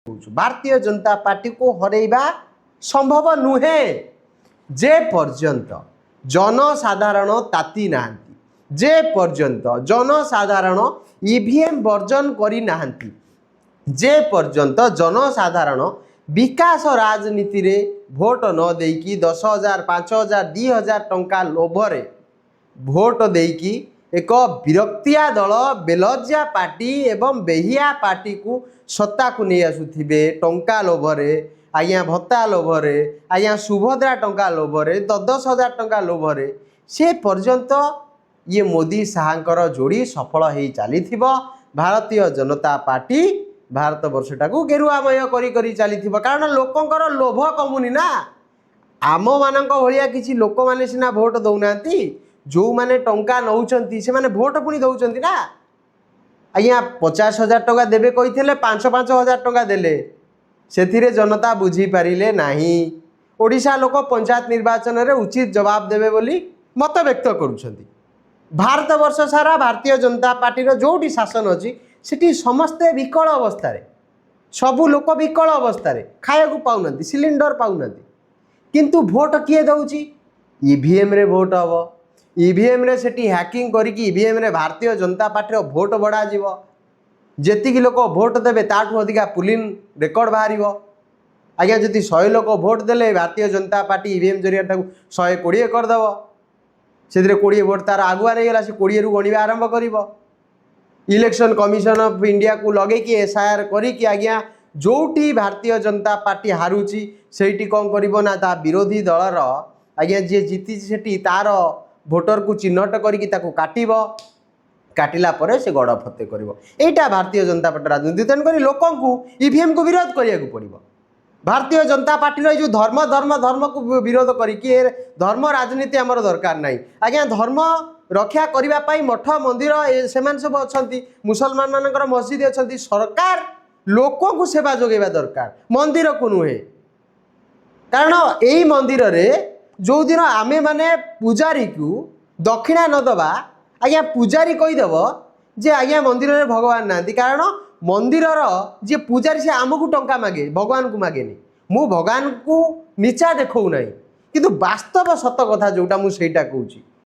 Bharatiya Janata party को हरैबा संभव नुहे जे पर्यंत जनसाधारण ताती नाहंती, जे पर्यंत जनसाधारण ईवीएम वर्जन करी नाहंती, जे पर्यंत जनसाधारण विकास राजनीति रे भोट न देकी 10,000 5,000 2,000 टंका लोभरे भोट देकी एक विरक्तिया दल बेलज्जा पार्टी एवं बेहिया पार्टी को सत्ता को नहीं आसुथिबे टंका लोभरे आज्ञा भत्ता लोभरे आज्ञा सुभद्रा टंका लोभरे 10,000 टंका लोभरे से पर्यंत ये मोदी साहांकर जोड़ी सफल हो चली भारतीय जनता पार्टी भारत वर्षटा को गेरुआमय करी चली कारण लोकंकर लोभ कमुनी ना आम मानक भलिया किसी लोक माने सिना भोट दौना जो माने टंका नौचंती से माने भोट पुणी दौचंती ना आज्ञा 50,000 टंका देबे कही 5,000 टंका देले से जनता बुझी पारिले नाही ओडिशा लोक पंचायत निर्वाचन रे उचित जवाब देबे बोली मत व्यक्त करुछंती। भारत वर्ष सारा भारतीय जनता पार्टी रो जोटी शासन अछि सेठी समस्ते विकल अवस्था रे सबु लोक विकल अवस्था रे खाया को पाउनंती सिलिंडर पाउनंती किंतु भोट किए दउची ईवीएम रे भोट हबो ईवीएम रे सेठी हैकिंग करिकी ईवीएम रे भारतीय जनता पार्टी रो भोट बड़ा जीवो जेतिकी लोक भोट देबे ताठू अधिका पुलिंग रेकर्ड बाहरिबो आज्ञा जदि 100 लोक भोट देले भारतीय जनता पार्टी ईवीएम जरिया 120 करदेव से 20 भोट तार आगुआ रही गला से 20 रु गणिबा आरंभ करिबो इलेक्शन कमिशन ऑफ इंडिया को लगे कि एसआईआर करी कि आज्ञा जोटी भारतीय जनता पार्टी हारुची सेठी कौन करिबो ना ता विरोधी दलर आज्ञा जे जीती सेठी तार भोटर को चिन्हट करिकी ताको काटिबो काटिला परे से गड़ फते करिबो एटा भारतीय जनता पार्टी राजनीति तेणुक लोकों को ईवीएम को विरोध करिया को पड़िबो। भारतीय जनता पार्टी रो जो धर्म धर्म धर्म को विरोध करिकी धर्म राजनीति आमर दरकार नहीं आज्ञा धर्म रक्षा करबा पाई मठ मंदिर सेमान सब अछंती मुसलमान मानकर मस्जिद अछंती सरकार लोकों को सेवा जोगेबा दरकार मंदिर को नुहे कारण एई मंदिर रे जो दिन आमे माने पूजारी को दक्षिणा न दबा आज्ञा पूजारी कहीदेव जे आज्ञा मंदिर रे भगवान नांती कारण मंदिर जे पूजारी से आमको टंका मागे भगवान को मागेनी मु भगवान को नीचा देखौ नहीं किंतु वास्तव सत कथा जोटा मु सेटा कहूची